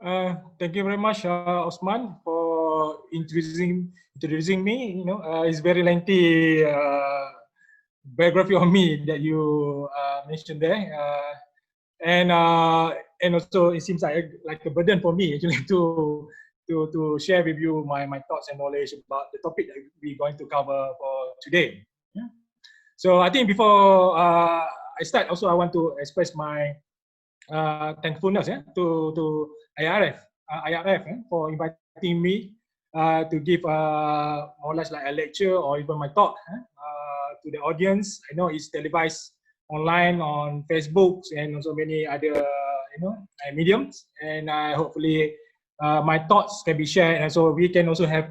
Thank you very much, Osman, for introducing me. It's very lengthy biography of me that you mentioned there, and also it seems like a burden for me actually to share with you my thoughts and knowledge about the topic that we're going to cover for today. Yeah. So I think before I start, also I want to express my thankfulness to IRF for inviting me to give more or less like a lecture or even my talk to the audience. I know it's televised online on Facebook and also many other mediums, and hopefully my thoughts can be shared, and so we can also have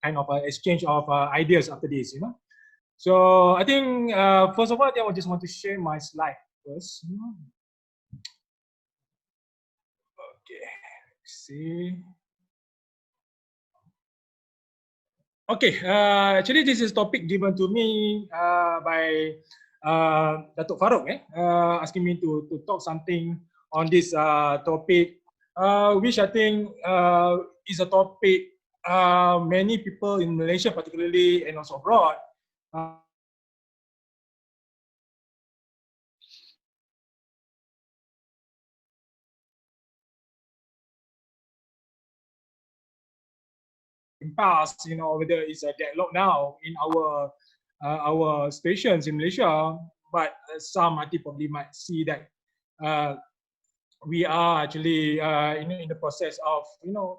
kind of an exchange of ideas after this. So I think first of all, I just want to share my slide first. Okay, see. Okay, actually this is topic given to me by Datuk Farouk, asking me to talk something on this topic, which I think is a topic many people in Malaysia particularly and also abroad impasse, whether it's a deadlock now in our stations in Malaysia, but some I think probably might see that we are actually in the process of,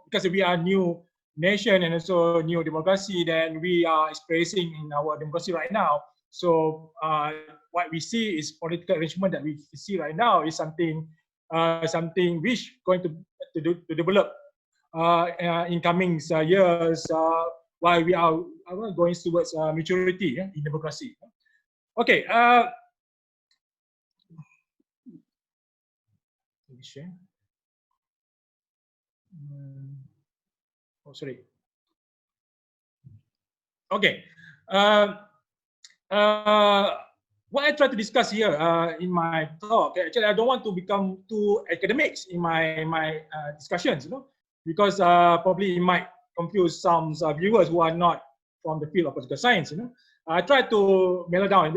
because we are new nation and also new democracy, then we are experiencing in our democracy right now. So what we see is political arrangement that we see right now is something which going to develop in coming years while we are going towards maturity in democracy. Okay. Let me share. Oh, sorry. Okay. What I try to discuss here in my talk, actually, I don't want to become too academics in my discussions, because probably it might confuse some viewers who are not from the field of political science. I try to mellow down.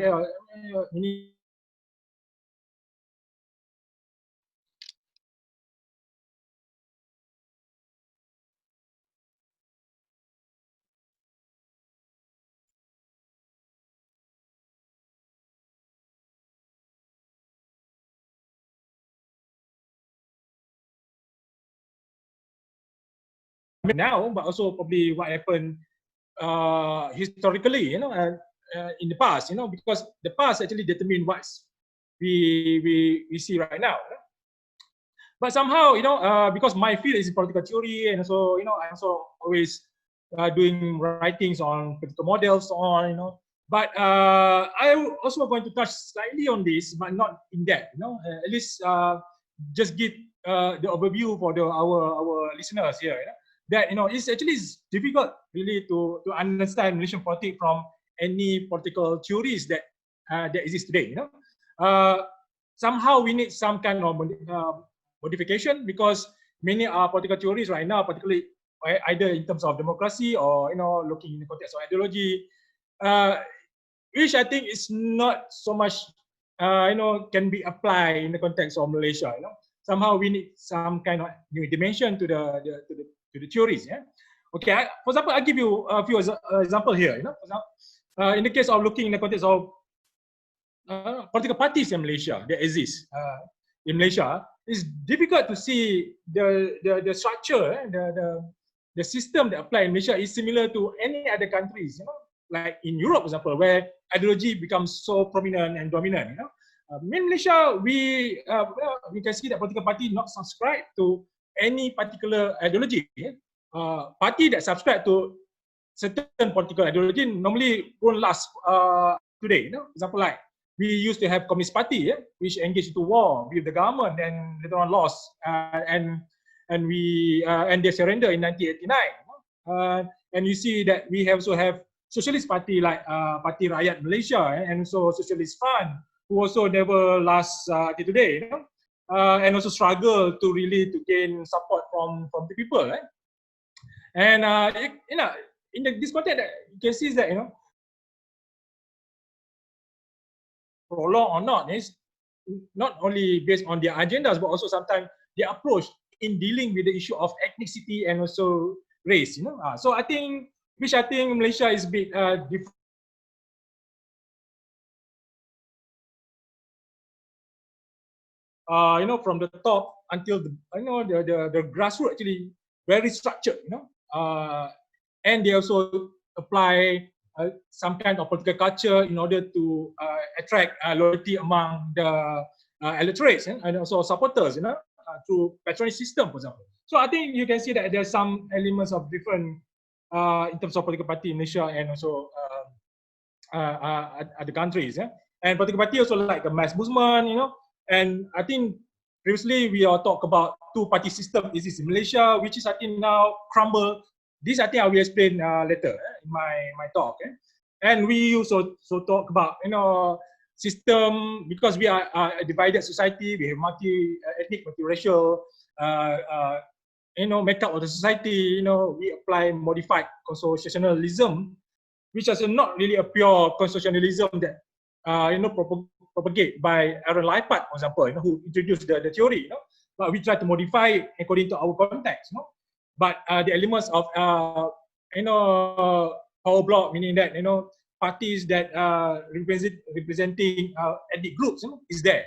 Now, but also probably what happened historically, in the past, because the past actually determine what we see right now. But somehow, because my field is political theory, and so I also always doing writings on political models, But I also going to touch slightly on this, but not in depth. At least just give the overview for our listeners here. That it's actually difficult really to understand Malaysian politics from any political theories that exist today. Somehow we need some kind of modification, because many political theories right now, particularly either in terms of democracy or looking in the context of ideology, which I think is not so much can be applied in the context of Malaysia. Somehow we need some kind of new dimension to the theories. Okay. For example, I'll give you a few examples here. For example, in the case of looking in the context of political parties in Malaysia that exist in Malaysia, it's difficult to see the structure, the system that apply in Malaysia is similar to any other countries. Like in Europe, for example, where ideology becomes so prominent and dominant. In Malaysia, we can see that political party not subscribe to any particular ideology. Party that subscribe to certain political ideology normally won't last today. For example, like we used to have Communist Party, which engaged into war with the government and later on lost, and they surrendered in 1989. And you see that we also have Socialist Party like Parti Rakyat Malaysia, and so Socialist Fund, who also never last till today. and also struggle to really to gain support from the people, right? And in this context, you can see that prolong or not is not only based on their agendas, but also sometimes their approach in dealing with the issue of ethnicity and also race. So I think Malaysia is a bit different. From the top until the grassroots actually very structured, and they also apply some kind of political culture in order to attract loyalty among the electorates and also supporters, through patronage system, for example. So I think you can see that there's some elements of different in terms of political party in Malaysia and also other countries. And political party also like a mass movement, and I think previously we all talk about two-party system is in Malaysia, which is I think now crumble. This I think I will explain later in my talk. And we also talk about system, because we are a divided society. We have multi-ethnic, multiracial, makeup of the society. We apply modified consociationalism, which is not really a pure consociationalism that propagate by Aaron Lippert, for example, who introduced the theory. But we try to modify it according to our context. But the elements of power block, meaning that parties that representing ethnic groups is there.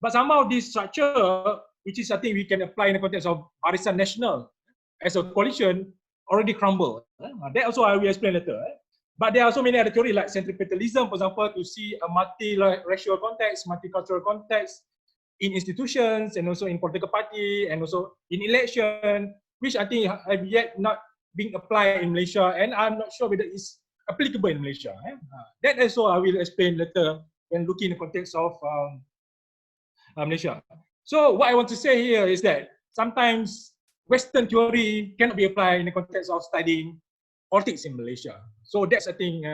But somehow this structure, which is I think we can apply in the context of Barisan Nasional as a coalition, already crumbled. That also I will explain later. But there are so many other theories like centripetalism, for example, to see a multi-racial context, multicultural context in institutions and also in political party and also in election, which I think have yet not been applied in Malaysia, and I'm not sure whether it's applicable in Malaysia. That also I will explain later when looking in the context of Malaysia. So what I want to say here is that sometimes Western theory cannot be applied in the context of studying politics in Malaysia. So that's I think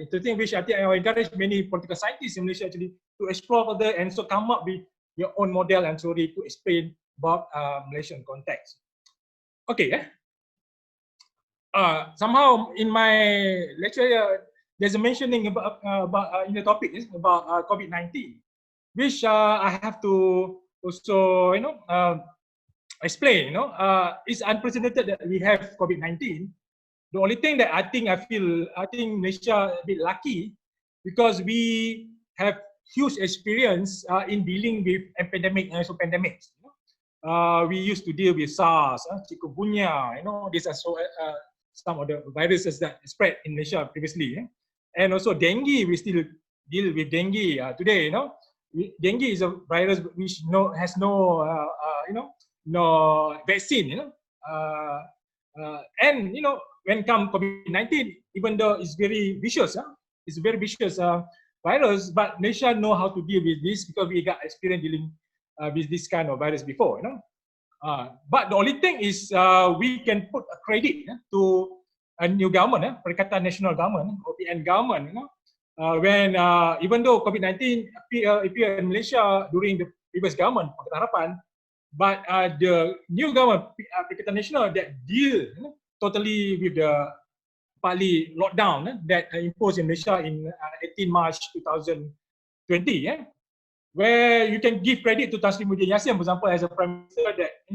interesting, which I think I encourage many political scientists in Malaysia actually to explore further and so come up with your own model and theory to explain about Malaysian context. Okay. Somehow in my lecture there's a mentioning about in the topic is about COVID-19, which I have to also explain. It's unprecedented that we have COVID-19. The only thing that I think Malaysia a bit lucky because we have huge experience in dealing with epidemic and also pandemics. We used to deal with SARS, chikungunya. These are some of the viruses that spread in Malaysia previously, and also dengue. We still deal with dengue today. Dengue is a virus which has no vaccine. And when come COVID-19, even though it's very vicious, it's a very vicious virus, but Malaysia know how to deal with this because we got experience dealing with this kind of virus before. But the only thing is we can put a credit to a new government, Perikatan Nasional Government, OPN government, when even though COVID-19 appeared in Malaysia during the previous government, Pakatan Harapan, but the new government, Perikatan Nasional, that deal totally with the partly lockdown that imposed in Malaysia in 18 March 2020, where you can give credit to Tan Sri Muhyiddin Yassin, for example, as a Prime Minister, that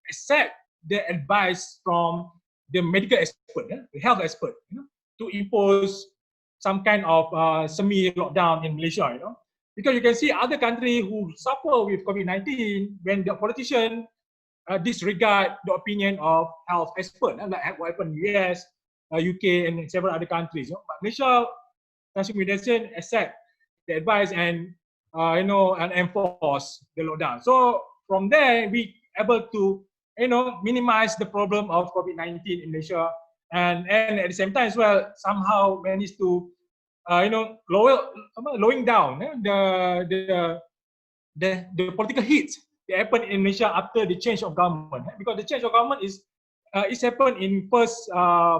accept the advice from the medical expert, the health expert, to impose some kind of semi-lockdown in Malaysia, because you can see other countries who suffer with COVID-19 when the politician disregard the opinion of health experts, like what happened in the US, UK, and several other countries. But Malaysia, Tan Sri Muhyiddin Yassin accept the advice and and enforce the lockdown. So from there, we able to minimize the problem of COVID-19 in Malaysia, and at the same time as well somehow manage to lowering down the political hits that happened in Malaysia after the change of government, because the change of government is it's happened in 1st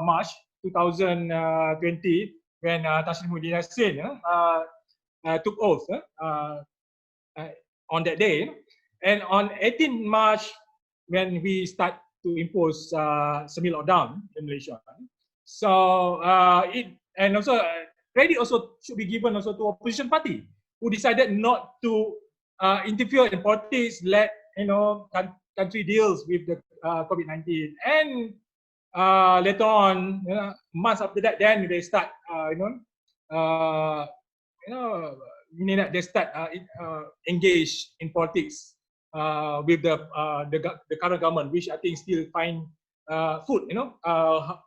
March 2020 when Tan Sri Muhyiddin Yassin took oath on that day, And on 18 March, when we start to impose semi-lockdown in Malaysia, so credit also should be given also to opposition party who decided not to interfere in politics, let country deals with the COVID-19, and later on, months after that, then they start, they start engage in politics with the current government, which I think still find food,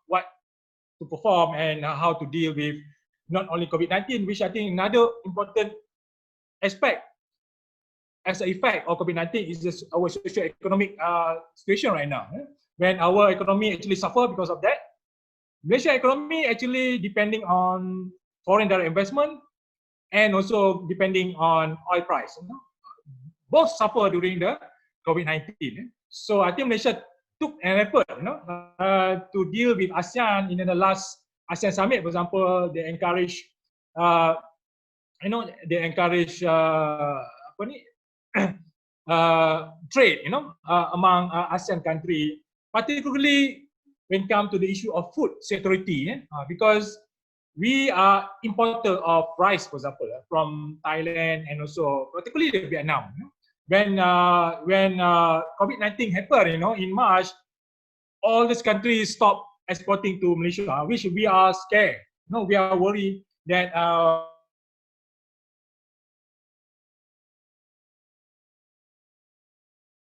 what to perform and how to deal with not only COVID-19, which I think another important aspect as an effect of COVID-19 is just our socio-economic situation right now. When our economy actually suffer because of that, Malaysia economy actually depending on foreign direct investment and also depending on oil price. Both suffer during the COVID-19. So I think Malaysia took an effort, to deal with ASEAN. In the last ASEAN summit, for example, they encourage, trade, among ASEAN country, particularly when it comes to the issue of food security, because we are importer of rice, for example, from Thailand and also particularly Vietnam. When COVID-19 happened, in March, all these countries stopped exporting to Malaysia, which we are scared. We are worried that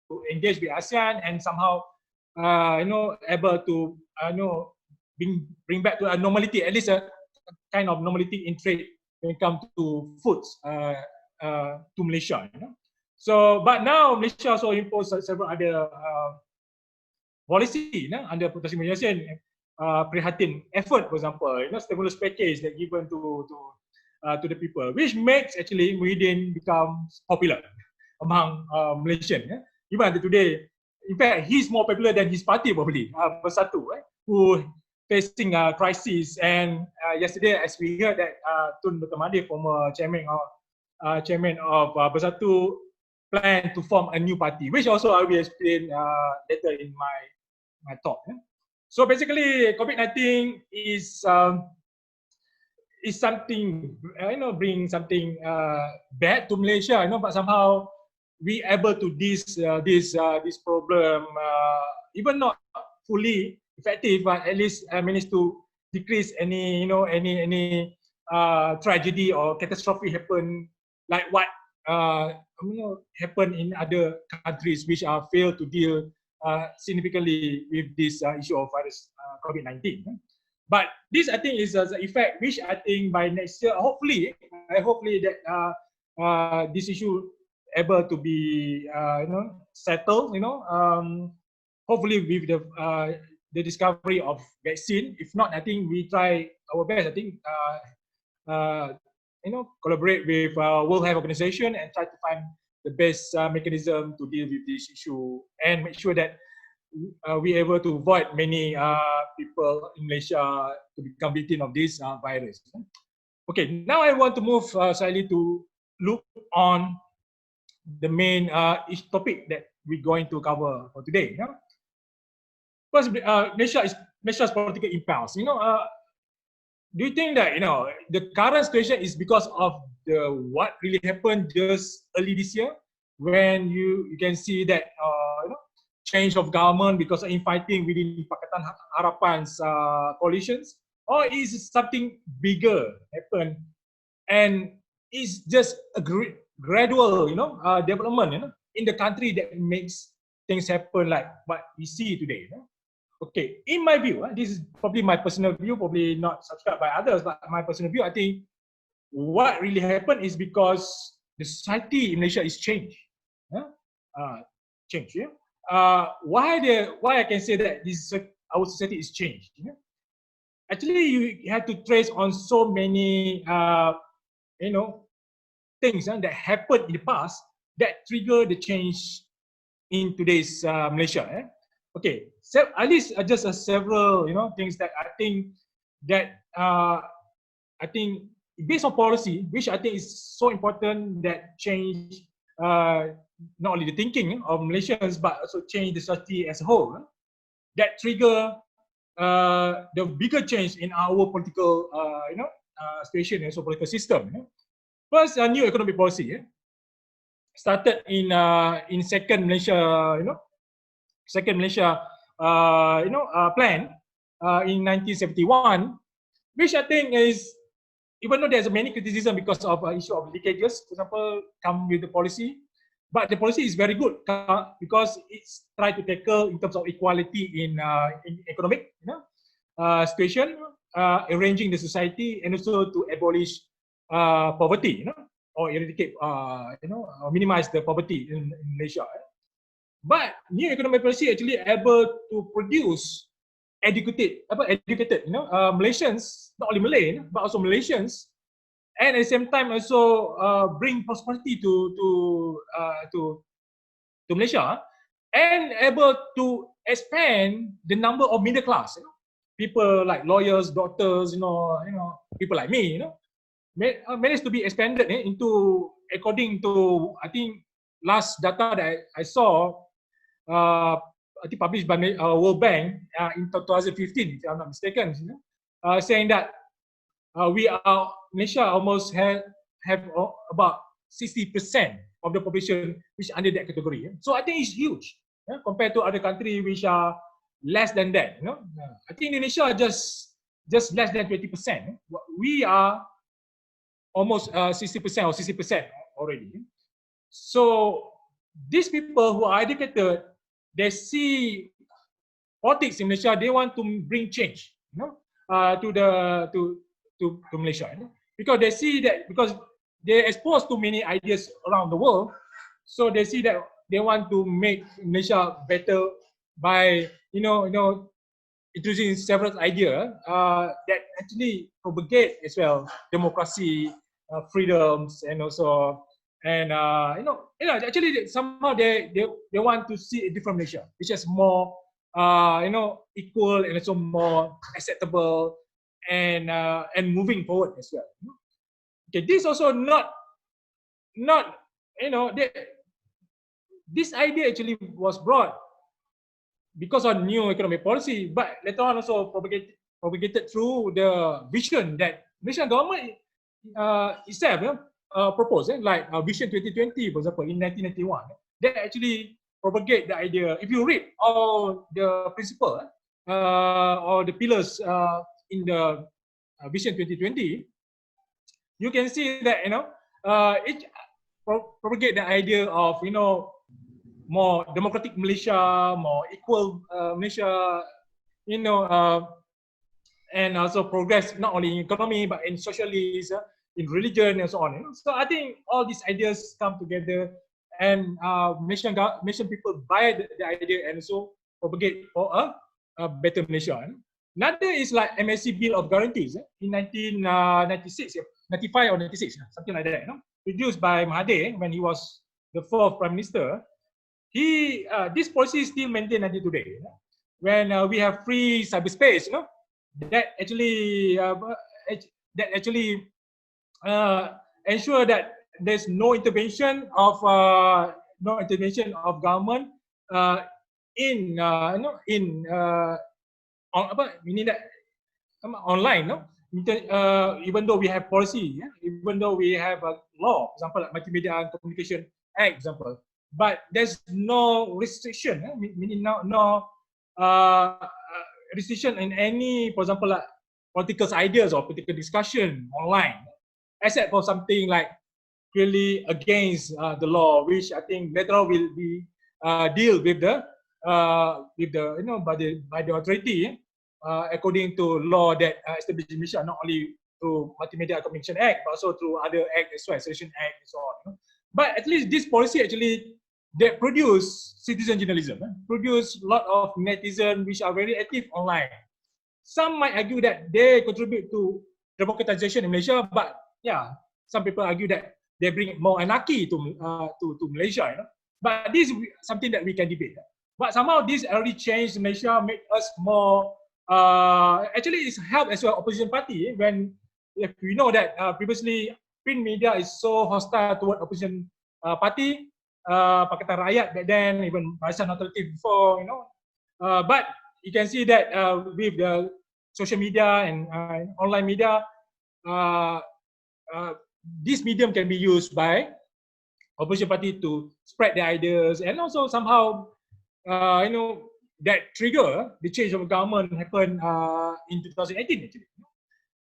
to engage with ASEAN and somehow, able to, bring back to a normality, at least a kind of normality in trade when it comes to foods to Malaysia. So, but now Malaysia also imposed several other policy under protection Malaysian prihatin effort, for example, stimulus package that given to the people, which makes actually Muhyiddin become popular among Malaysian. Even until today, in fact, he's more popular than his party probably, Bersatu, who facing a crisis. And yesterday, as we heard that Tun Dr. Mahathir, former chairman of Bersatu, plan to form a new party, which also I will explain later in my talk. So basically, COVID-19 is something, bring something bad to Malaysia, but somehow we able to this problem, even not fully effective, but at least managed to decrease any tragedy or catastrophe happen like what happen in other countries which are failed to deal significantly with this issue of virus COVID-19. But this, I think, is an effect which I think by next year, hopefully that this issue able to be settled. Hopefully with the discovery of vaccine. If not, I think we try our best. I think collaborate with World Health Organization and try to find the best mechanism to deal with this issue and make sure that we're able to avoid many people in Malaysia to become victim of this virus. Okay, now I want to move slightly to look on the main topic that we're going to cover for today. First, Malaysia's political impasse. Do you think that the current situation is because of what really happened just early this year, when you can see that change of government because of infighting within Pakatan Harapan's coalitions, or is something bigger happen and it's just a gradual development in the country that makes things happen like what we see today? Okay, in my view, this is probably my personal view, probably not subscribed by others, but my personal view, I think what really happened is because the society in Malaysia is changed. Why I can say that our society is changed? Actually, you have to trace on so many things that happened in the past that trigger the change in today's Malaysia. Okay, so at least just several things that I think that I think based on policy, which I think is so important that change not only the thinking of Malaysians, but also change the society as a whole. That trigger the bigger change in our political, situation and also political system. First, a new economic policy started in second Malaysia, second Malaysia, plan in 1971, which I think is, even though there's many criticism because of issue of leakages, for example, come with the policy, but the policy is very good because it's try to tackle in terms of equality in economic, situation, arranging the society, and also to abolish poverty, or eradicate, or minimize the poverty in Malaysia. But new economic policy actually able to produce educated, Malaysians, not only Malay, but also Malaysians, and at the same time also bring prosperity to Malaysia, and able to expand the number of middle class, people like lawyers, doctors, people like me, managed to be expanded into, according to, I think last data that I saw, I think published by World Bank in 2015, if I'm not mistaken, saying that Malaysia almost have about 60% of the population which under that category. So I think it's huge compared to other countries which are less than that. I think Indonesia just less than 20%. We are almost 60% or 60% already. So these people who are educated, they see politics in Malaysia. They want to bring change, to Malaysia, because they see that, because they're exposed to many ideas around the world, so they see that they want to make Malaysia better by introducing several ideas that actually propagate as well democracy, freedoms, and also actually somehow they want to see a different Malaysia, which is more equal and also more acceptable and moving forward as well. Okay, this also not this idea actually was brought because of new economic policy, but later on also propagated through the vision that Malaysian government itself proposed, like Vision 2020, for example, in 1991. They actually propagate the idea. If you read all the principles or the pillars in the Vision 2020, you can see that it propagate the idea of more democratic Malaysia, more equal Malaysia, and also progress not only in economy but in socialism, in religion, and so on. So I think all these ideas come together, and Malaysian people buy the idea and also propagate for a better Malaysia. Another is like MSC Bill of Guarantees in 1996, 95 or 96, something like that. Produced by Mahathir when he was the fourth Prime Minister. This policy is still maintained until today. When we have free cyberspace, that actually ensure that there's no intervention of government meaning that online, even though we have policy, even though we have a law, for example, like Multimedia and Communication Act, example, but there's no restriction, meaning no restriction in any, for example, like political ideas or political discussion online, except for something like clearly against the law, which I think later on will be deal with the by the authority according to law that established in Malaysia, not only through Multimedia and Communication Act, but also through other acts as well, Sedition Act and so on. But at least this policy actually they produce citizen journalism, produce a lot of netizens which are very active online. Some might argue that they contribute to democratization in Malaysia, but yeah, some people argue that they bring more anarchy to Malaysia. But this is something that we can debate. But somehow this already changed Malaysia, make us more. Actually, it's helped as well opposition party when if we know that previously print media is so hostile toward opposition party. Pakatan Rakyat back then, even Barisan Alternatif before, but you can see that with the social media and online media, this medium can be used by opposition party to spread their ideas, and also somehow, that trigger the change of government happened in 2018 actually.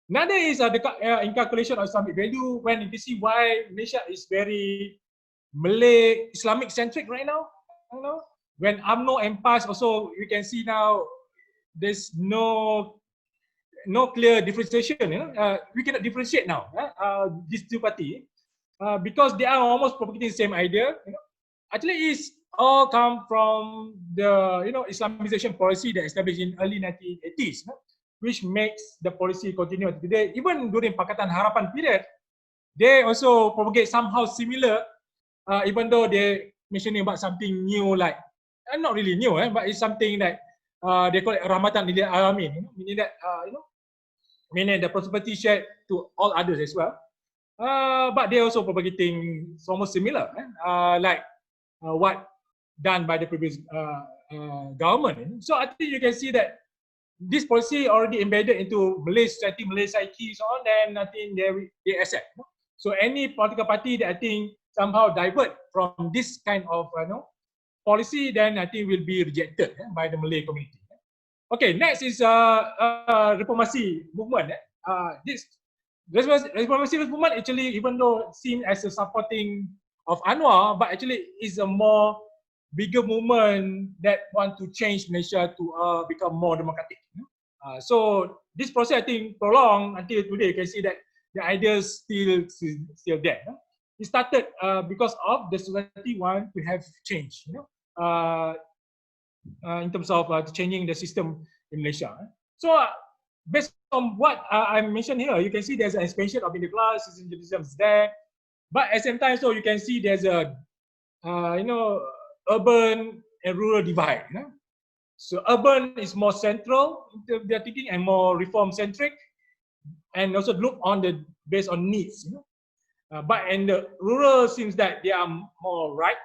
Another is the incalculation of Islamic value, when you can see why Malaysia is very Malay Islamic centric right now. When UMNO and Impasse also, you can see now there's no clear differentiation. We cannot differentiate now these two parties because they are almost propagating the same idea. Actually, it's all come from the Islamization policy that established in early 1980s, which makes the policy continue today. Even during Pakatan Harapan period, they also propagate somehow similar, even though they mentioning about something new, like not really new, but it's something that they call it Rahmatan lil Alamin, meaning that meaning the prosperity shared to all others as well. But they also propagating almost similar, like what done by the previous government. So I think you can see that this policy already embedded into Malay society, Malay psyche, so on. Then I think they accept. So any political party that I think somehow divert from this kind of policy, then I think will be rejected by the Malay community. Okay, next is reformasi movement. This reformasi movement actually, even though seen as a supporting of Anwar, but actually is a more bigger movement that want to change Malaysia to become more democratic. So this process I think prolonged until today. You can see that the ideas still there. It started because of the society want to have change. In terms of changing the system in Malaysia. So based on what I mentioned here, you can see there's an expansion of middle class, citizenship there, but at the same time, so you can see there's a urban and rural divide. So urban is more central into their thinking and more reform centric, and also look on the based on needs. But in the rural seems that they are more right.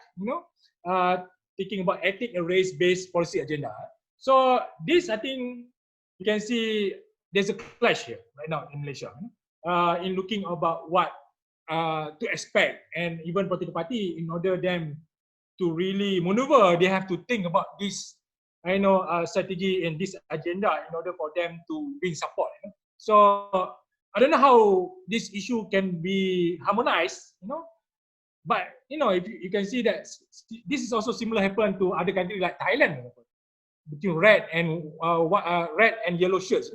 Thinking about ethnic and race-based policy agenda. So this, I think, you can see there's a clash here right now in Malaysia in looking about what to expect, and even political party, in order them to really maneuver, they have to think about this, strategy and this agenda in order for them to bring support. So I don't know how this issue can be harmonized, but if you can see that this is also similar happen to other countries like Thailand, between red and yellow shirts.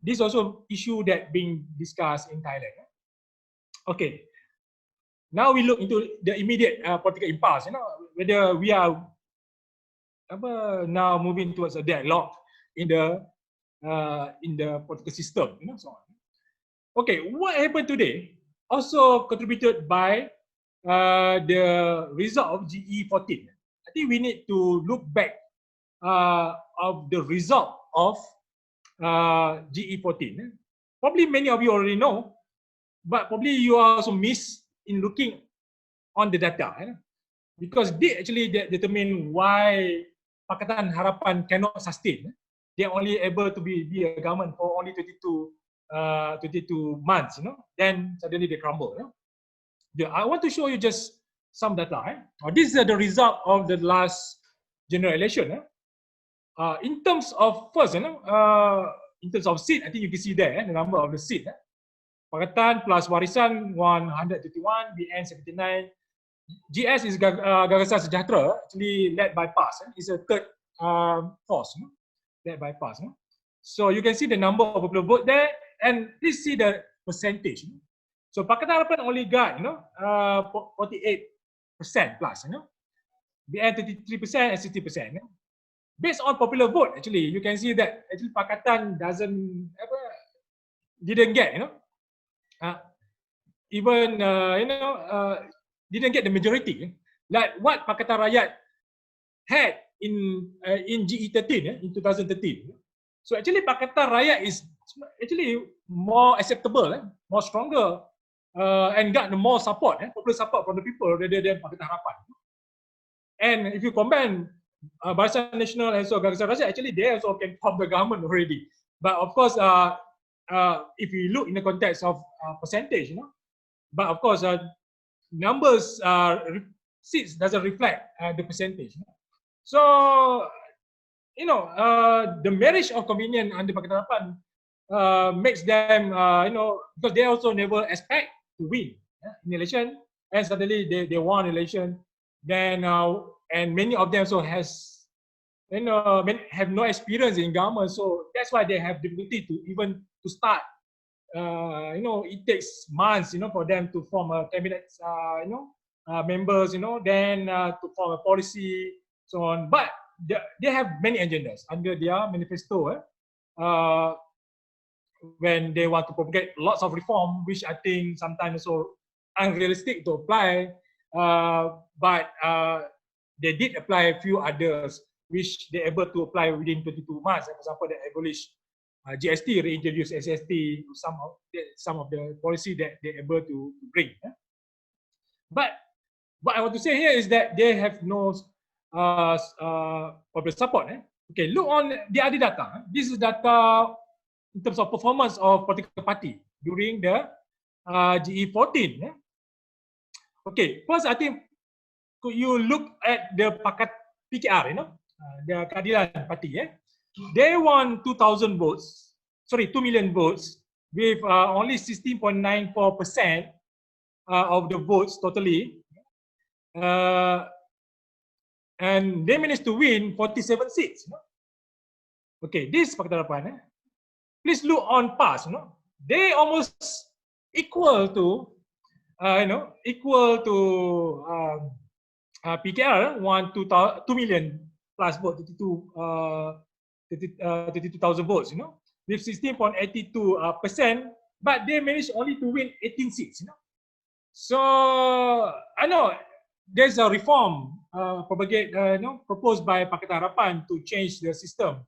This is also issue that being discussed in Thailand. Okay, now we look into the immediate political impasse. Whether we are now moving towards a deadlock in the political system. So on. Okay, what happened today also contributed by the result of GE15. I think we need to look back of the result of GE15. Probably many of you already know, but probably you also miss in looking on the data, because they actually determine why Pakatan Harapan cannot sustain. They are only able to be a government for only 22 months. Then suddenly they crumble. I want to show you just some data. This is the result of the last general election. In terms of first, in terms of seat, I think you can see there the number of the seat. Pakatan plus Warisan 131, BN 79. GS is Gagasan Sejahtera, actually led by PAS. It's a third force, led by PAS. So you can see the number of popular vote there, and please see the percentage. So Pakatan Harapan only got 48% plus, BN 33% and 60%. Based on popular vote, actually, you can see that actually Pakatan didn't get, didn't get the majority, like what Pakatan Rakyat had in GE13 in 2013. So actually Pakatan Rakyat is actually more acceptable, more stronger, and got more support, popular support from the people rather than Pakatan Harapan. And if you combine Barisan Nasional and so Gagasan Rakyat, actually they also can form the government already. But of course, if you look in the context of percentage, but of course, numbers seats doesn't reflect the percentage. So, the marriage of convenience under Pakatan Harapan makes them, because they also never expect to win in election, and suddenly they won election. Then, and many of them also have no experience in government, so that's why they have difficulty to even to start. It takes months, for them to form a cabinet, members, then to form a policy, so on. But they have many agendas under their manifesto. When they want to propagate lots of reform, which I think sometimes also unrealistic to apply, but they did apply a few others, which they're able to apply within 22 months. For example, they abolished GST, reintroduce SST, some of the policy that they're able to bring. But what I want to say here is that they have no public support. Okay, look on the other data. This is data in terms of performance of political party during the GE15. Okay, first I think could you look at the PKR, the Keadilan Party. They won 2,000 votes, 2 million votes, with only 16.94% of the votes totally. And they managed to win 47 seats. Okay, this Pakatan Harapan. Please look on PAS. They almost equal to, PKR, 2 million plus vote, 32,000 votes, with 16.82%, but they managed only to win 18 seats. So I know there's a reform proposed by Pakatan Harapan to change the system,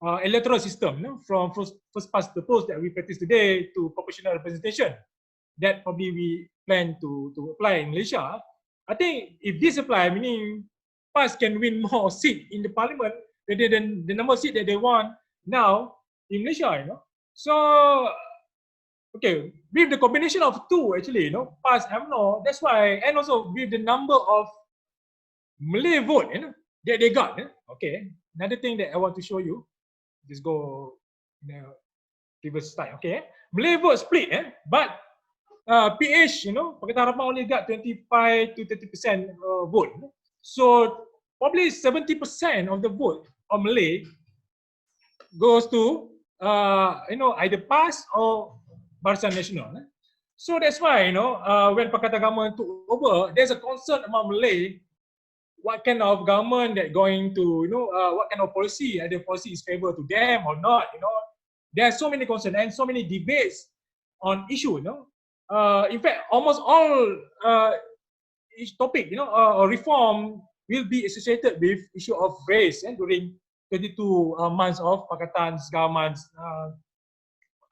electoral system, from first past the post that we practice today to proportional representation. That probably we plan to apply in Malaysia. I think if this apply, meaning PAS can win more seats in the parliament rather than the number of seats that they want now in Malaysia. So okay, with the combination of two, actually, PAS, UMNO, that's why, and also with the number of Malay vote, that they got. Okay, another thing that I want to show you, just go in the previous slide. Okay, Malay vote split, but PH, Pakatan Harapan only got 25 to 30% vote. So probably 70% of the vote of Malay goes to either PAS or Barisan Nasional. So that's why when Pakatan government took over, there's a concern among Malay. What kind of government that going to, what kind of policy, either policy is favor to them or not, There are so many concerns and so many debates on issue, in fact, almost all each topic, or reform will be associated with issue of race during 22 months of Pakatan's government's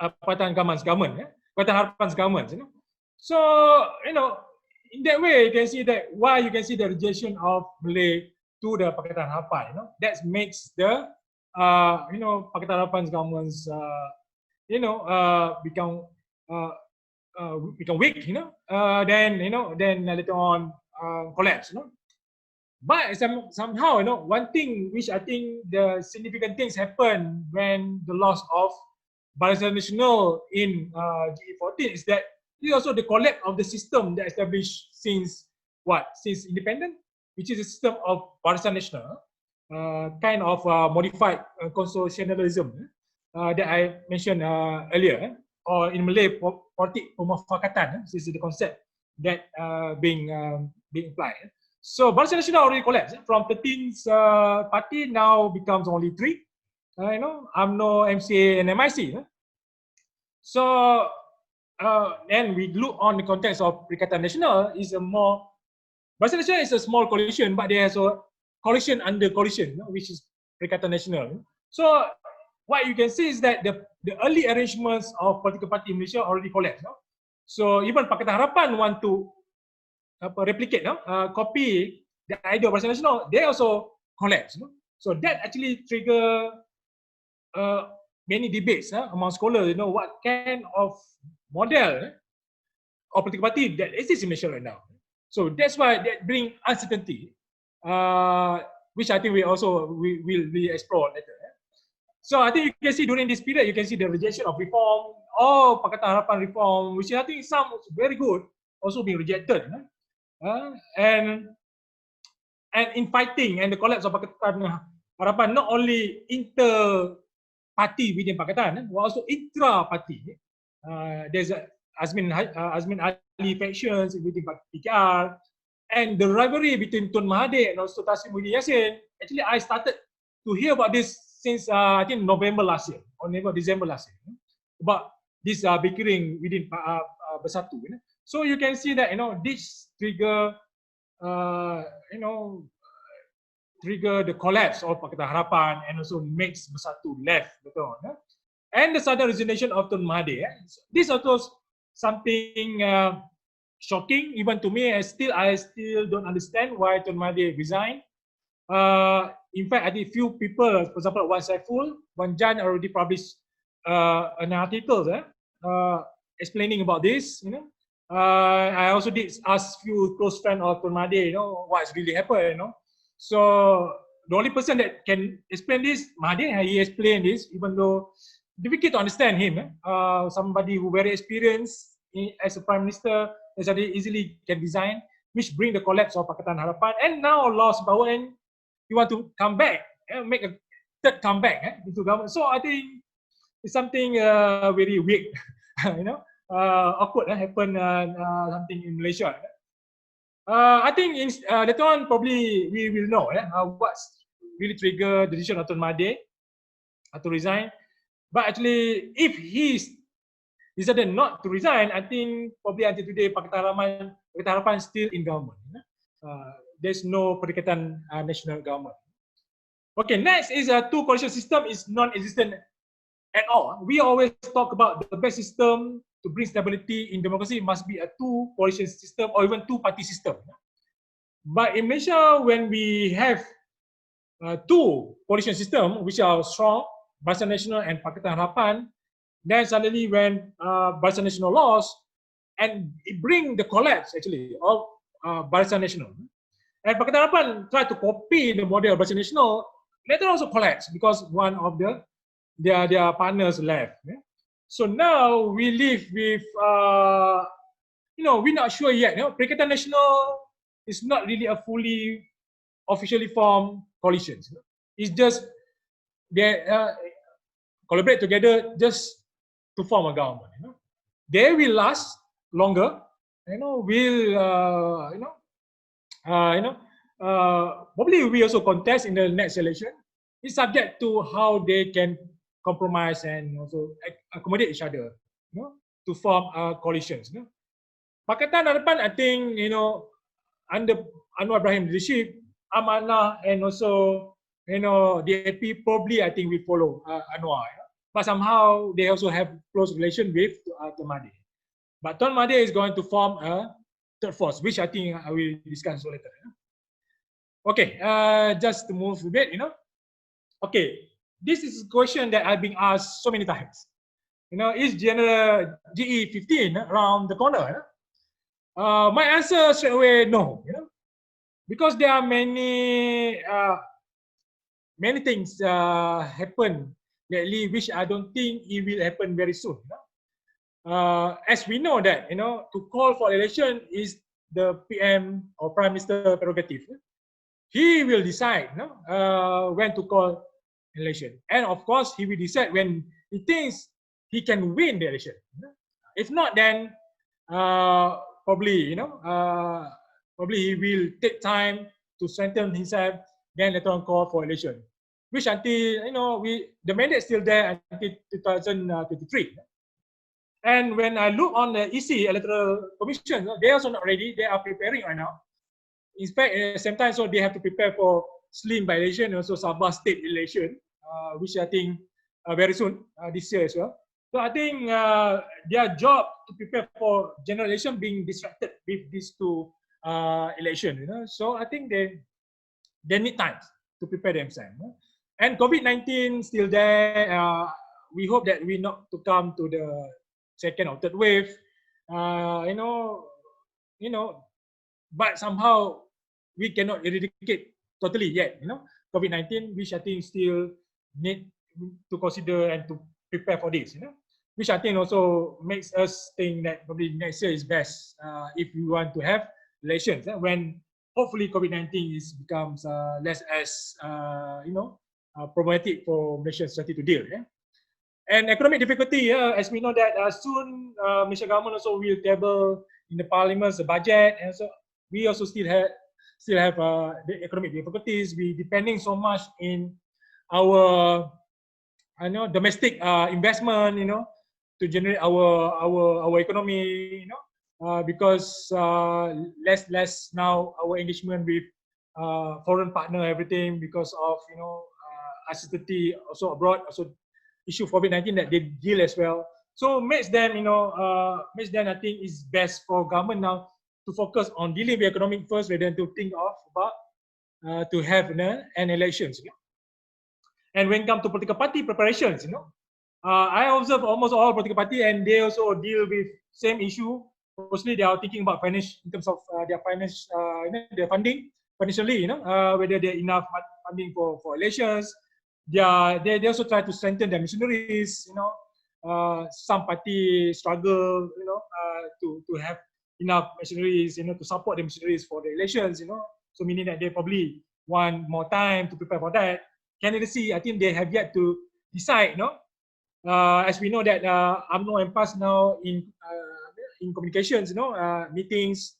Pakatan Harapan's government. So, in that way, you can see that why you can see the rejection of Malay to the Pakatan Harapan. That makes the Pakatan Harapan's governments become weak. Then later on collapse. But somehow, one thing which I think the significant things happen when the loss of Barisan Nasional in GE15 is that it is also the collapse of the system that established since independence, which is a system of Barisan Nasional, kind of modified constitutionalism that I mentioned earlier, or in Malay, politik pemufakatan. This is the concept that being applied. So Barisan Nasional already collapsed from 13 party, now becomes only 3. UMNO, MCA, and MIC. So then we look on the context of Perikatan Nasional is Barisan Nasional is a small coalition, but there's a coalition under coalition, which is Perikatan Nasional. So what you can see is that the early arrangements of political party in Malaysia already collapsed. So even Pakatan Harapan want to replicate, copy the idea of Barisan Nasional, they also collapse. So that actually trigger many debates among scholars. What kind of model or political party that exists in Malaysia right now. So that's why that bring uncertainty, which I think we will explore later. So I think you can see during this period, you can see the rejection of reform, or Pakatan Harapan reform, which I think some very good, also being rejected. And in fighting and the collapse of Pakatan Harapan, not only inter-party within Pakatan, but also intra-party. There's Azmin Ali factions within PKR, and the rivalry between Tun Mahathir and also Tashim Muhyiddin Yassin. Actually, I started to hear about this since I think November last year or December last year, about this bickering within Bersatu. So you can see that this trigger trigger the collapse of Pakatan Harapan and also makes Bersatu left, betul. And the sudden resignation of Tun Mahathir. This also something shocking even to me. I still don't understand why Tun Mahathir resigned. In fact, I think few people, for example, Wan Saiful, Wan Jan already published an article explaining about this. I also did ask few close friends of Tun Mahathir, what's really happened. So the only person that can explain this, Mahathir, he explained this, even though difficult to understand him. Somebody who very experienced as a prime minister, as easily can design, which bring the collapse of Pakatan Harapan, and now lost power and you want to come back, make a third comeback into government. So I think it's something very weird, awkward happen something in Malaysia. I think later on probably we will know what's really trigger the decision of Tun Mahathir to resign. But actually, if he decided not to resign, I think probably until today Pakatan Harapan is still in government. There's no Perikatan Nasional Government. Okay, next is a two-coalition system is non-existent at all. We always talk about the best system to bring stability in democracy must be a two-coalition system or even two-party system. But in Malaysia, when we have two coalition system which are strong, Barisan Nasional and Pakatan Harapan, then suddenly when Barisan Nasional lost, and it bring the collapse actually of Barisan Nasional. And Pakatan Harapan tried to copy the model of Barisan Nasional, later also collapsed because one of their partners left. So now we live with, we're not sure yet. Perikatan Nasional is not really a fully officially formed coalition. It's just they collaborate together just to form a government. They will last longer. Probably we also contest in the next election. It's subject to how they can compromise and also accommodate each other, to form coalitions. Pakatan Harapan, I think, under Anwar Ibrahim leadership, Amanah and also, DAP probably I think we follow Anwar. But somehow they also have close relation with Tun Mahathir. But Tun Mahathir is going to form a third force, which I think I will discuss later. Okay, just to move a bit, Okay, this is a question that I've been asked so many times. Is General GE15 around the corner? My answer straight away, no. Because there are many things happen lately, which I don't think it will happen very soon. As we know that, to call for election is the PM or Prime Minister prerogative. He will decide when to call election, and of course he will decide when he thinks he can win the election. If not, then probably he will take time to strengthen himself, then later on call for election, which until the mandate is still there until 2023. And when I look on the EC Electoral Commission, they are also not ready. They are preparing right now. In fact, at the same time, so they have to prepare for Slim by election and also Sabah state election, which I think very soon this year as well. So I think their job to prepare for general election being distracted with these two election. So I think they need time to prepare themselves. And COVID-19 still there. We hope that we not to come to the second or third wave. But somehow we cannot eradicate totally yet. COVID-19, which I think still need to consider and to prepare for this. Which I think also makes us think that probably next year is best if we want to have elections when hopefully COVID-19 becomes less as problematic for Malaysian society to deal. And economic difficulty, as we know that soon Malaysian government also will table in the parliament the budget, and so we also still have the economic difficulties. We depending so much in our domestic investment, to generate our economy, because less now our engagement with foreign partner, everything because of uncertainty also abroad, also issue COVID-19 that they deal as well. So makes them I think it's best for government now to focus on dealing with economic first rather than to think of about to have an elections. And when it comes to political party preparations, I observe almost all political party and they also deal with same issue. Mostly they are thinking about finance in terms of their finance, their funding financially, whether they enough funding for elections. They also try to strengthen their missionaries. Some party struggle, to have enough missionaries, to support the missionaries for the elections. So meaning that they probably want more time to prepare for that. Candidacy, I think they have yet to decide. As we know that UMNO and Impasse now in communications, meetings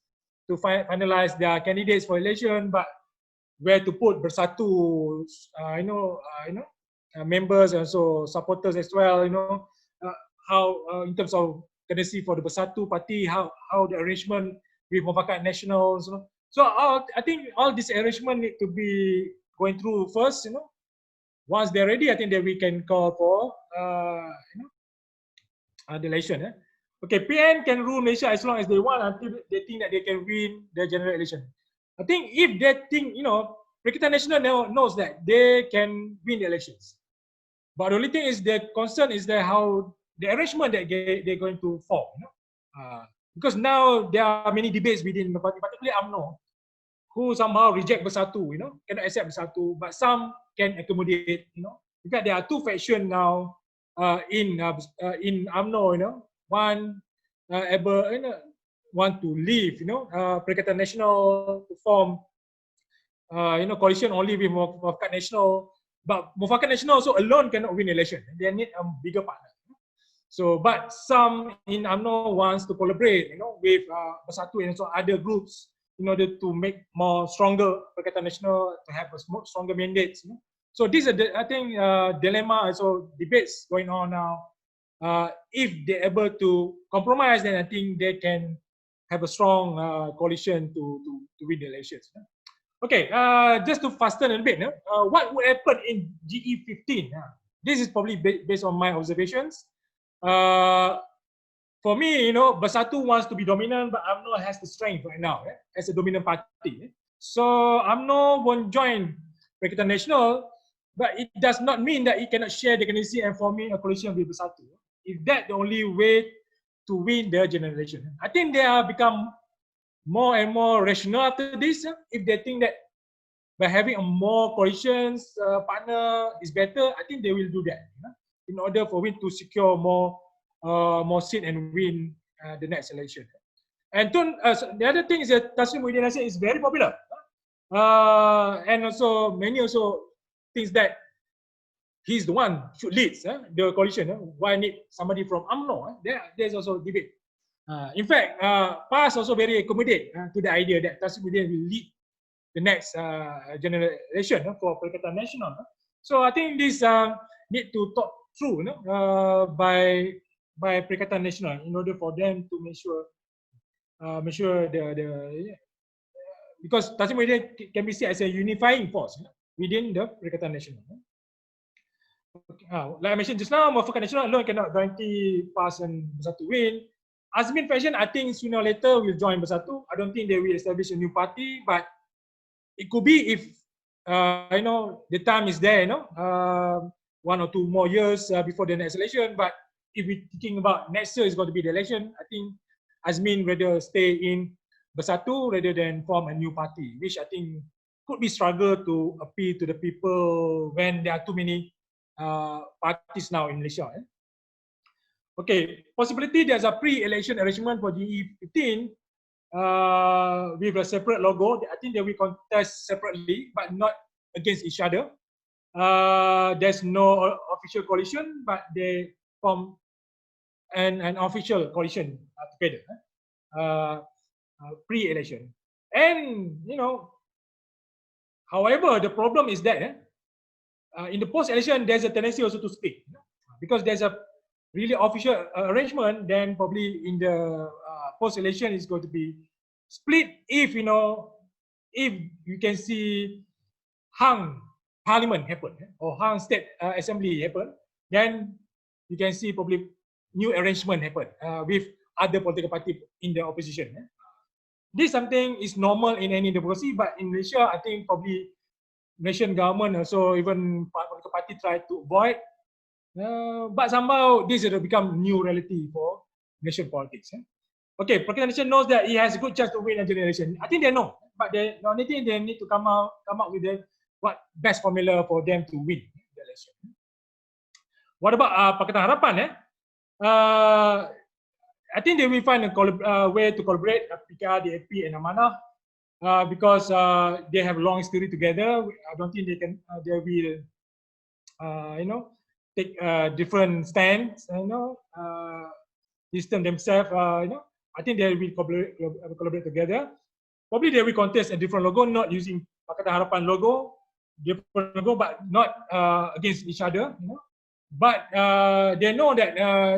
to finalize their candidates for election, but where to put Bersatu, members and also supporters as well, how in terms of candidacy for the Bersatu party, how the arrangement with Mufakat Nationals. So I think all this arrangement need to be going through first. Once they're ready, I think that we can call for the election. Okay, PN can rule Malaysia as long as they want until they think that they can win the general election. I think if they think, Perikatan Nasional knows that they can win the elections. But the only thing is the concern is that how the arrangement that they're going to form. Because now there are many debates within the party, particularly UMNO, who somehow reject Bersatu, cannot accept Bersatu, but some can accommodate, because there are two factions now in UMNO, one want to leave, Perikatan Nasional to form, coalition only with Mufakat Nasional, but Mufakat Nasional also alone cannot win election. They need a bigger partner. So, but some in UMNO wants to collaborate, with Bersatu and also other groups in order to make more stronger Perikatan Nasional, to have a stronger mandates. So this is, I think, dilemma, also debates going on now. If they're able to compromise, then I think they can have a strong coalition to win the elections. Okay, just to fasten a bit, what would happen in GE15? This is probably based on my observations. For me, Bersatu wants to be dominant, but UMNO has the strength right now as a dominant party. So UMNO won't join Perikatan Nasional, but it does not mean that it cannot share the candidacy and forming a coalition with Bersatu. Is that the only way to win the general election? I think they have become more and more rational after this. If they think that by having a more coalitions partner is better, I think they will do that in order for win to secure more seat and win the next election. And the other thing is that Tan Sri Muhyiddin Yassin is very popular, and also many also thinks that he's the one should lead the coalition. Why need somebody from UMNO? There's also debate. In fact, PAS also very accommodate to the idea that Tan Sri Muhyiddin will lead the next general election for Perikatan Nasional. So I think this need to talk through by Perikatan Nasional in order for them to make sure because Tan Sri Muhyiddin can be seen as a unifying force within the Perikatan Nasional. Okay. Like I mentioned just now, Mufakat Nasional alone cannot guarantee PAS and Bersatu win. Azmin Fashion, I think sooner or later will join Bersatu. I don't think they will establish a new party, but it could be if the time is there, 1 or 2 more years before the next election. But if we're thinking about next year is going to be the election, I think Azmin rather stay in Bersatu rather than form a new party, which I think could be struggle to appeal to the people when there are too many parties now in Malaysia. Okay, possibility there's a pre-election arrangement for GE15 with a separate logo. I think they will contest separately, but not against each other. There's no official coalition, but they form an official coalition together, pre-election. And however, the problem is that in the post-election, there's a tendency also to split, because there's a really official arrangement. Then probably in the post-election is going to be split if you can see hung parliament happen or hung state assembly happen, then you can see probably new arrangement happen with other political party in the opposition. This something is normal in any democracy, but in Malaysia, I think probably Malaysian government also even political party try to avoid. But somehow this will become new reality for Malaysian politics. Okay, Pakistan Nation knows that he has a good chance to win a generation. I think they know, but the only thing they need to come up with what best formula for them to win the election. What about Pakatan Harapan? I think they will find a way to collaborate PKR, DAP, and Amanah because they have long history together. I don't think they will take different stands, distance themselves, I think they will collaborate together. Probably they will contest a different logo, not using Pakatan Harapan logo, different logo, but not against each other. But they know that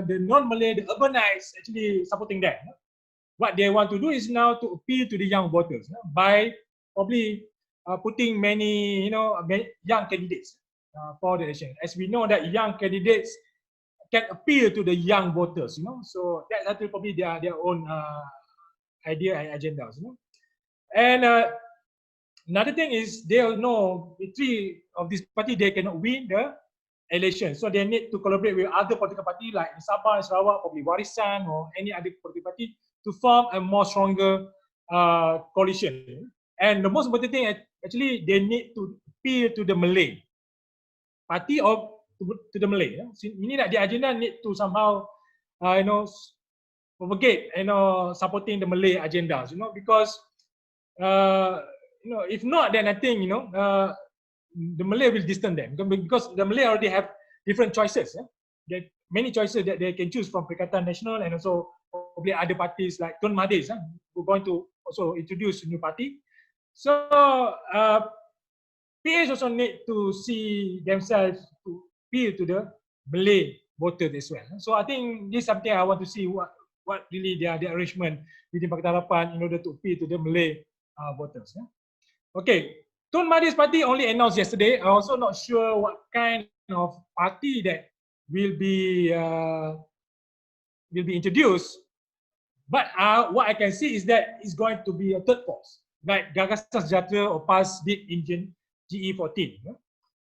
the non-Malay, the urbanites actually supporting that. What they want to do is now to appeal to the young voters by probably putting many, young candidates for the election. As we know that young candidates can appeal to the young voters, so that's actually probably their own idea and agendas. And another thing is they know the three of this party they cannot win the election, so they need to collaborate with other political party like Sabah, Sarawak, probably Warisan or any other political party to form a more stronger coalition. And the most important thing actually they need to appeal to the Malay party or to the Malay. Meaning that the agenda need to somehow, propagate, supporting the Malay agendas, because, if not, then I think, the Malay will distance them because the Malay already have different choices. There are many choices that they can choose from Perikatan Nasional and also probably other parties like Tun Mahathir, who are going to also introduce a new party. So, PH also need to see themselves to appeal to the Malay voters as well. So I think this is something I want to see what really their arrangement within Pakatan Harapan in order to appeal to the Malay voters. Okay, Tun Mahathir's party only announced yesterday. I'm also not sure what kind of party that will be introduced. But what I can see is that it's going to be a third force, like Gagasan Sejahtera or PAS did in GE14.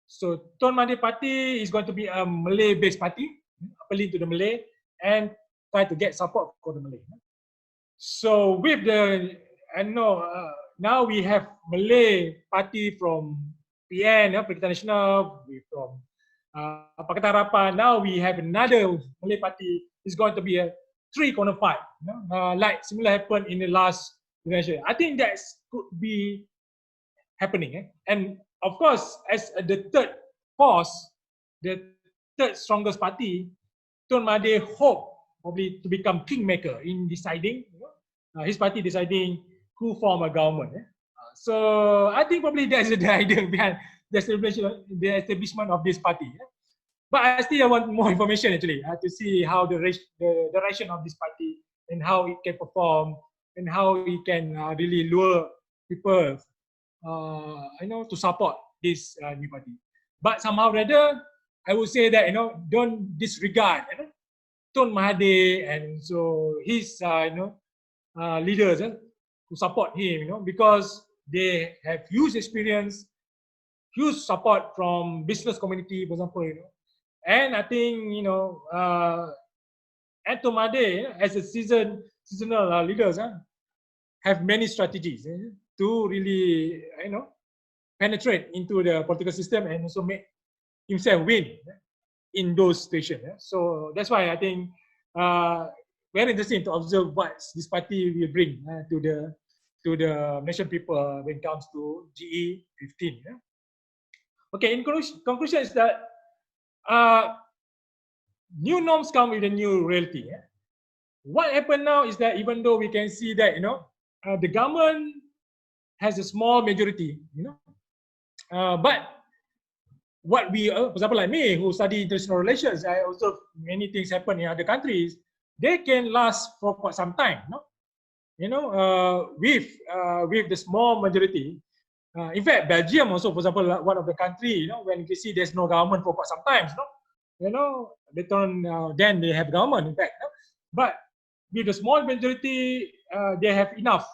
So Tun Mahathir party is going to be a Malay-based party, appealing to the Malay and try to get support for the Malay. So with the, now we have Malay party from PN, Perikatan Nasional, from Pakatan Harapan. Now we have another Malay party. It's going to be a three-corner fight, like similar happened in the last election. I think that could be happening. And of course, as the third force, the third strongest party, Tun Mahathir hope probably to become kingmaker in deciding, his party deciding who form a government. So I think probably that's the idea behind the establishment of this party. But I still want more information actually to see how the direction of this party and how it can perform and how it can really lure people, to support this new party. But somehow rather, I would say that don't disregard Tun Mahathir and so his leaders who support him, because they have huge experience, huge support from business community, for example, and I think and Tun Mahathir as a seasonal leaders have many strategies to really penetrate into the political system and also make himself win in those situations. So that's why I think very interesting to observe what this party will bring to the Malaysian people when it comes to GE15. Okay, in conclusion is that new norms come with a new reality. What happened now is that even though we can see that the government has a small majority, but what we, for example, like me, who study international relations, I observe many things happen in other countries. They can last for quite some time, with the small majority. In fact, Belgium also, for example, one of the country, when you see there's no government for quite some time, later on, then they have government, in fact. But with the small majority, they have enough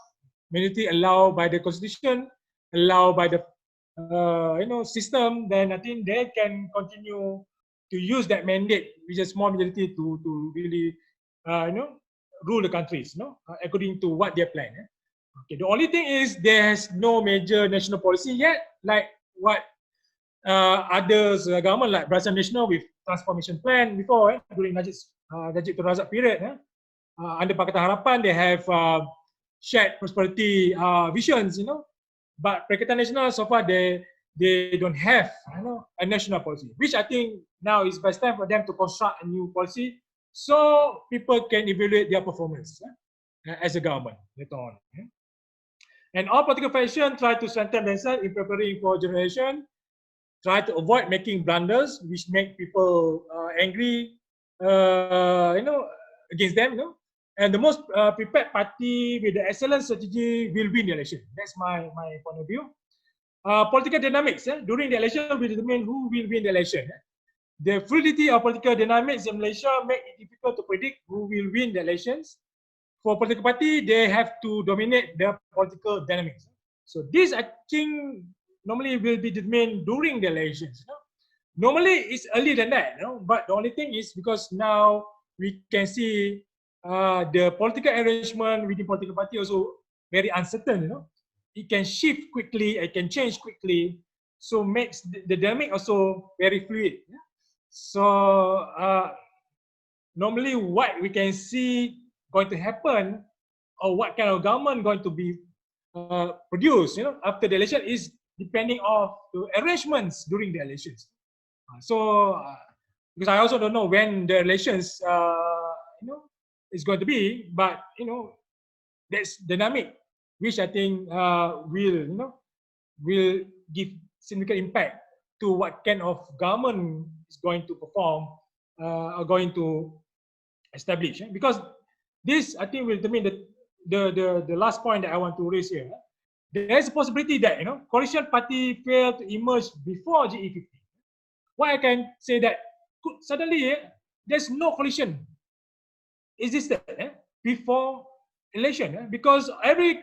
majority allowed by the constitution, allowed by the system, then I think they can continue to use that mandate with a small majority to really rule the countries, according to what they plan. Okay, the only thing is there's no major national policy yet, like what others government like Barisan Nasional with transformation plan before during Najib Tun Razak period. Under Pakatan Harapan, they have shared prosperity visions, but Pakatan Nasional so far they don't have a national policy, which I think now is best time for them to construct a new policy so people can evaluate their performance as a government later on. And all political factions try to strengthen themselves in preparing for generation, try to avoid making blunders which make people angry, against them, and the most prepared party with the excellent strategy will win the election. That's my point of view. Political dynamics during the election will determine who will win the election. The fluidity of political dynamics in Malaysia make it difficult to predict who will win the elections. For political party, they have to dominate the political dynamics. So this, I think, normally will be determined during the elections. Normally, it's earlier than that, but the only thing is because now we can see the political arrangement within political party also very uncertain. It can shift quickly, it can change quickly, so makes the dynamic also very fluid. So normally what we can see going to happen or what kind of government going to be produced after the election is depending on the arrangements during the elections. Because I also don't know when the elections is going to be, but that's dynamic which I think will give significant impact to what kind of government is going to perform or going to establish. Because this, I think, will determine the last point that I want to raise here. There is a possibility that coalition party fail to emerge before GE15. Why I can say that suddenly there's no coalition existed before election because every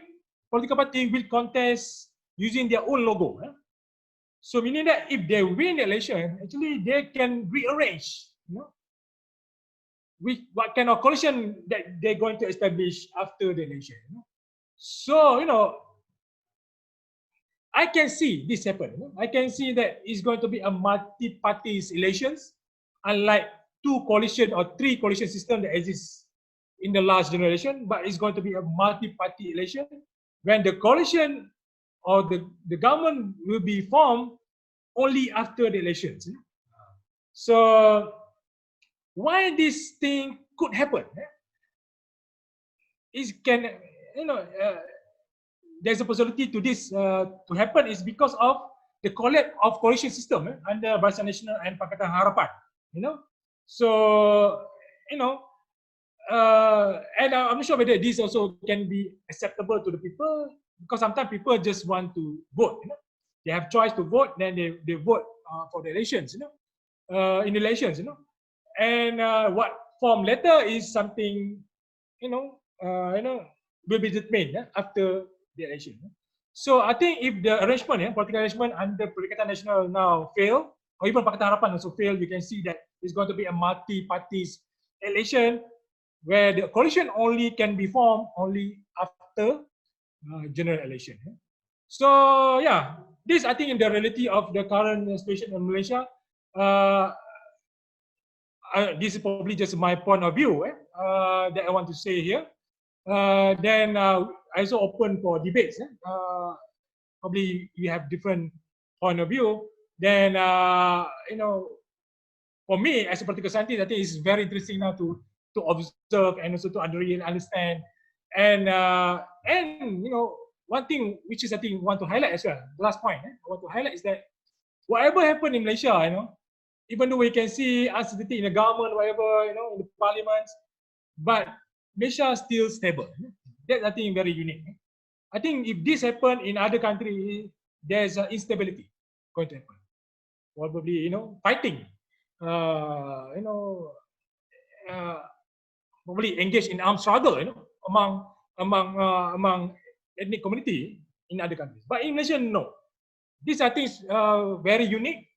political party will contest using their own logo. So meaning that if they win the election, actually they can rearrange what kind of coalition that they're going to establish after the election. So I can see this happen. I can see that it's going to be a multi-party elections, unlike 2 coalition or 3 coalition system that exists in the last generation, but it's going to be a multi-party election when the coalition or the government will be formed only after the elections. So why this thing could happen? There's a possibility to this to happen is because of the collapse of coalition system under Barisan Nasional and Pakatan Harapan. So and I'm not sure whether this also can be acceptable to the people because sometimes people just want to vote. They have choice to vote, then they vote for the elections. In elections, and what form later is something, will be determined after the election. So I think if the arrangement, political arrangement under Perikatan Nasional now fail, or even Pakatan Harapan also fail, you can see that it's going to be a multi-party election where the coalition only can be formed only after general election. So yeah, this I think in the reality of the current situation in Malaysia. This is probably just my point of view that I want to say here. Then I also open for debates. Probably you have different point of view. Then for me as a political scientist, I think it's very interesting now to observe and also to understand. And one thing which is I think want to highlight as well. The last point I want to highlight is that whatever happened in Malaysia, even though we can see uncertainty in the government, whatever, in the parliaments, but Malaysia is still stable. That's I think very unique. I think if this happen in other countries, there's instability going to happen. Probably, fighting, probably engage in armed struggle, among ethnic community in other countries. But in Malaysia, no. This I think is very unique.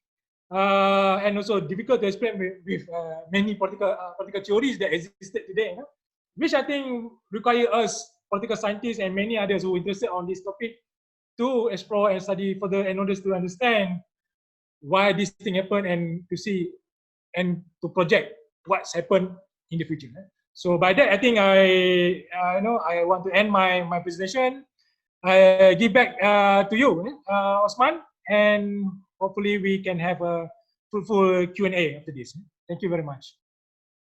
And also difficult to explain with many political theories that existed today, which I think require us political scientists and many others who are interested on this topic to explore and study further in order to understand why this thing happened and to see and to project what's happened in the future. So by that, I think I want to end my presentation. I give back to you, Osman, and hopefully we can have a fruitful Q&A after this. Thank you very much.